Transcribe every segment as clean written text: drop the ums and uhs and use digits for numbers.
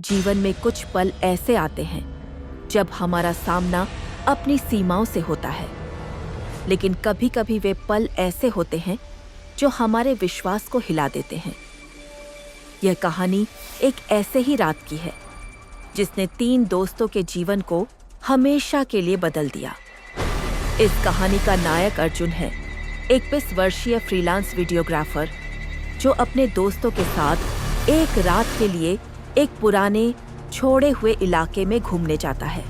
जीवन में कुछ पल ऐसे आते हैं जब हमारा सामना अपनी सीमाओं से होता है, लेकिन कभी कभी वे पल ऐसे होते हैं जो हमारे विश्वास को हिला देते हैं। यह कहानी एक ऐसे ही रात की है जिसने 3 दोस्तों के जीवन को हमेशा के लिए बदल दिया। इस कहानी का नायक अर्जुन है, एक 20 वर्षीय फ्रीलांस वीडियोग्राफर जो अपने दोस्तों के साथ एक रात के लिए एक पुराने छोड़े हुए इलाके में घूमने जाता है।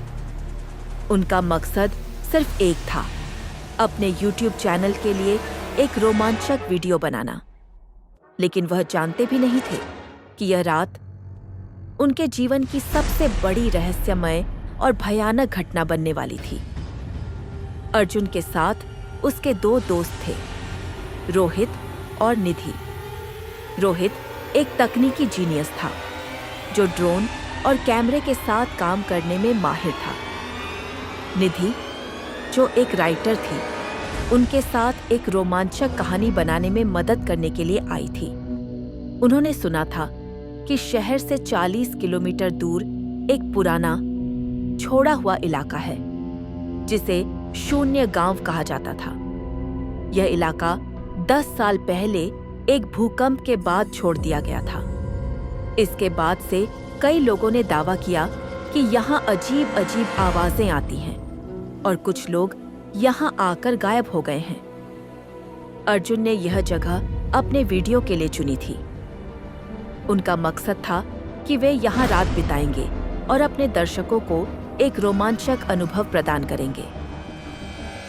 उनका मकसद सिर्फ एक था, अपने YouTube चैनल के लिए एक रोमांचक वीडियो बनाना। लेकिन वह जानते भी नहीं थे कि यह रात उनके जीवन की सबसे बड़ी रहस्यमय और भयानक घटना बनने वाली थी। अर्जुन के साथ उसके 2 दोस्त थे, रोहित और निधि। रोहित एक तकनीकी जीनियस था जो ड्रोन और कैमरे के साथ काम करने में माहिर था। निधि जो एक राइटर थी, उनके साथ एक रोमांचक कहानी बनाने में मदद करने के लिए आई थी। उन्होंने सुना था कि शहर से 40 किलोमीटर दूर एक पुराना छोड़ा हुआ इलाका है जिसे शून्य गांव कहा जाता था। यह इलाका 10 साल पहले एक भूकंप के बाद छोड़ दिया गया था। इसके बाद से कई लोगों ने दावा किया कि यहाँ अजीब अजीब आवाजें आती हैं और कुछ लोग यहाँ आकर गायब हो गए हैं। अर्जुन ने यह जगह अपने वीडियो के लिए चुनी थी। उनका मकसद था कि वे यहाँ रात बिताएंगे और अपने दर्शकों को एक रोमांचक अनुभव प्रदान करेंगे।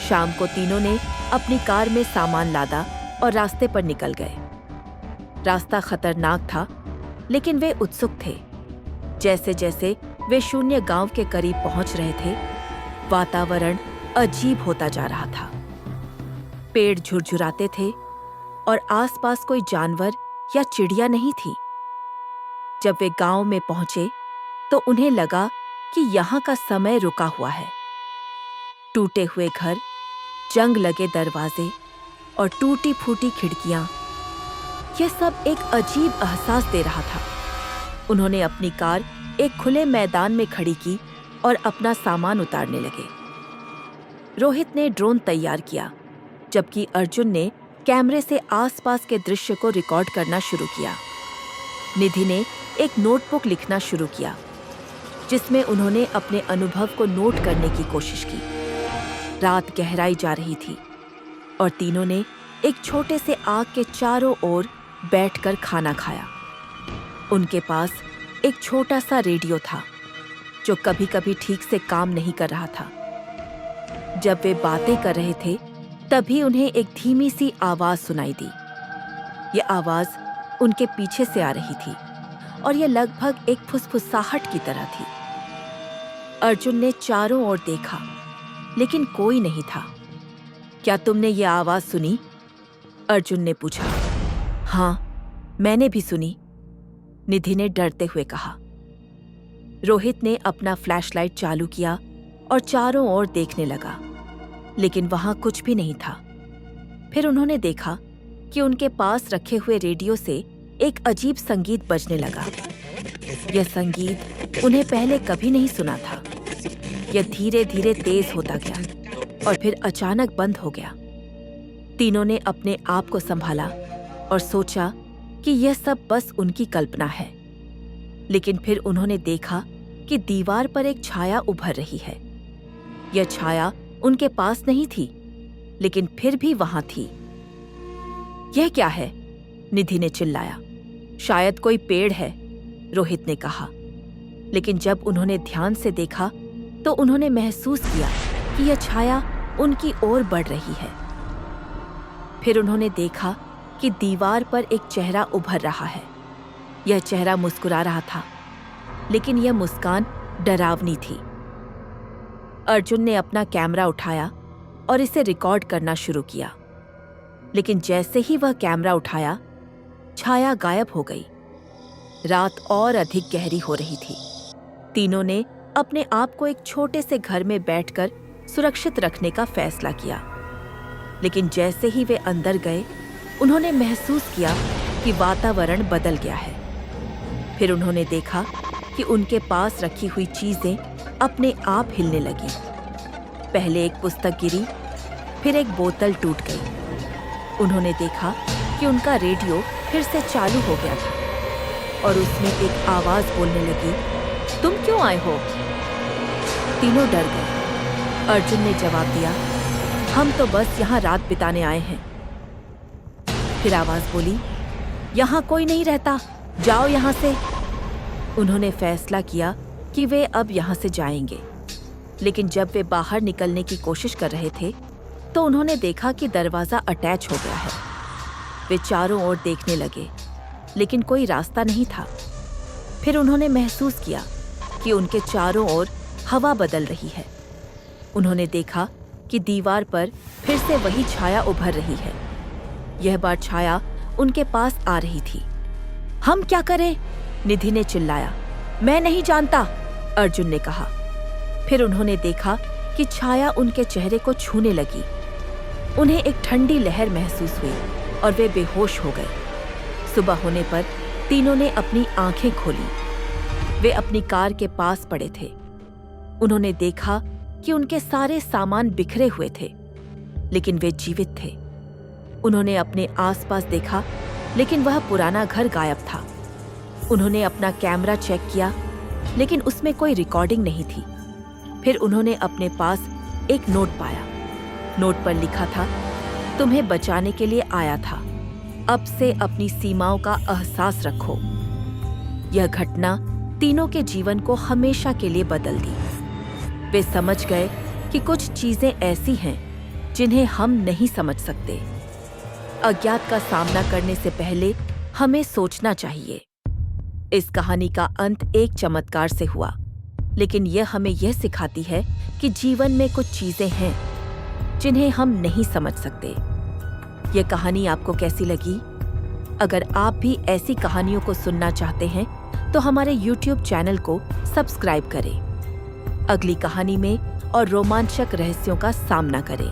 शाम को तीनों ने अपनी कार में सामान लादा और रास्ते पर निकल गए। रास्ता खतरनाक था, लेकिन वे उत्सुक थे। जैसे जैसे वे शून्य गांव के करीब पहुंच रहे थे, वातावरण अजीब होता जा रहा था। पेड़ झुरझुराते थे और आसपास कोई जानवर या चिड़िया नहीं थी। जब वे गांव में पहुंचे तो उन्हें लगा कि यहाँ का समय रुका हुआ है। टूटे हुए घर, जंग लगे दरवाजे और टूटी फूटी खिड़कियां, यह सब एक अजीब एहसास दे रहा था। उन्होंने अपनी कार एक खुले मैदान में खड़ी की और अपना सामान उतारने लगे। रोहित ने ड्रोन तैयार किया, जबकि अर्जुन ने कैमरे से आसपास के दृश्य को रिकॉर्ड करना शुरू किया। निधि ने एक नोटबुक लिखना शुरू किया, जिसमें उन्होंने अपने अनुभव को नोट करने की कोशिश की। रात गहराई जा रही थी और तीनों ने एक छोटे से आग के चारों ओर बैठकर खाना खाया। उनके पास एक छोटा सा रेडियो था जो कभी-कभी ठीक से काम नहीं कर रहा था। जब वे बातें कर रहे थे, तभी उन्हें एक धीमी सी आवाज सुनाई दी। यह आवाज उनके पीछे से आ रही थी और यह लगभग एक फुसफुसाहट की तरह थी। अर्जुन ने चारों ओर देखा, लेकिन कोई नहीं था। क्या तुमने ये आवाज सुनी? अर्जुन ने पूछा। हाँ, मैंने भी सुनी, निधि ने डरते हुए कहा। रोहित ने अपना फ्लैशलाइट चालू किया और चारों ओर देखने लगा, लेकिन वहां कुछ भी नहीं था। फिर उन्होंने देखा कि उनके पास रखे हुए रेडियो से एक अजीब संगीत बजने लगा। यह संगीत उन्हें पहले कभी नहीं सुना था। यह धीरे धीरे तेज होता गया और फिर अचानक बंद हो गया। तीनों ने अपने आप को संभाला और सोचा कि यह सब बस उनकी कल्पना है। लेकिन फिर उन्होंने देखा कि दीवार पर एक छाया उभर रही है। यह छाया उनके पास नहीं थी, लेकिन फिर भी वहां थी। यह क्या है? निधि ने चिल्लाया। शायद कोई पेड़ है, रोहित ने कहा। लेकिन जब उन्होंने ध्यान से देखा तो उन्होंने महसूस किया कि यह छाया उनकी ओर बढ़ रही है। फिर उन्होंने देखा कि दीवार पर एक चेहरा उभर रहा है। यह चेहरा मुस्कुरा रहा था, लेकिन यह मुस्कान डरावनी थी। अर्जुन ने अपना कैमरा उठाया और इसे रिकॉर्ड करना शुरू किया। लेकिन जैसे ही वह कैमरा उठाया, छाया गायब हो गई। रात और अधिक गहरी हो रही थी। तीनों ने अपने आप को एक छोटे से घर में बैठकर सुरक्षित रखने का फैसला किया। लेकिन जैसे ही वे अंदर गए, उन्होंने महसूस किया कि वातावरण बदल गया है। फिर उन्होंने देखा कि उनके पास रखी हुई चीजें अपने आप हिलने लगी। पहले एक पुस्तक गिरी, फिर एक बोतल टूट गई। उन्होंने देखा कि उनका रेडियो फिर से चालू हो गया था और उसमें एक आवाज बोलने लगी, तुम क्यों आए हो? तीनों डर गए। अर्जुन ने जवाब दिया, हम तो बस यहाँ रात बिताने आए हैं। फिर आवाज बोली, यहाँ कोई नहीं रहता, जाओ यहाँ से। उन्होंने फैसला किया कि वे अब यहाँ से जाएंगे, लेकिन जब वे बाहर निकलने की कोशिश कर रहे थे तो उन्होंने देखा कि दरवाजा अटैच हो गया है। वे चारों ओर देखने लगे, लेकिन कोई रास्ता नहीं था। फिर उन्होंने महसूस किया कि उनके चारों ओर हवा बदल रही है। उन्होंने देखा कि दीवार पर फिर से वही छाया उभर रही है। यह बार छाया उनके पास आ रही थी। हम क्या करें? निधि ने चिल्लाया। मैं नहीं जानता, अर्जुन ने कहा। फिर उन्होंने देखा कि छाया उनके चेहरे को छूने लगी। उन्हें एक ठंडी लहर महसूस हुई और वे बेहोश हो गए। सुबह होने पर तीनों ने अपनी आंखें खोली। वे अपनी कार के पास पड़े थे। उन्होंने देखा कि उनके सारे सामान बिखरे हुए थे, लेकिन वे जीवित थे। उन्होंने अपने आसपास देखा, लेकिन वह पुराना घर गायब था। उन्होंने अपना कैमरा चेक किया, लेकिन उसमें कोई रिकॉर्डिंग नहीं थी। फिर उन्होंने अपने पास एक नोट पाया। नोट पर लिखा था, तुम्हें बचाने के लिए आया था, अब से अपनी सीमाओं का एहसास रखो। यह घटना तीनों के जीवन को हमेशा के लिए बदल दी। वे समझ गए कि कुछ चीजें ऐसी हैं जिन्हें हम नहीं समझ सकते। अज्ञात का सामना करने से पहले हमें सोचना चाहिए। इस कहानी का अंत एक चमत्कार से हुआ, लेकिन यह हमें यह सिखाती है कि जीवन में कुछ चीजें हैं जिन्हें हम नहीं समझ सकते। यह कहानी आपको कैसी लगी? अगर आप भी ऐसी कहानियों को सुनना चाहते हैं तो हमारे YouTube चैनल को सब्सक्राइब करें। अगली कहानी में और रोमांचक रहस्यों का सामना करें।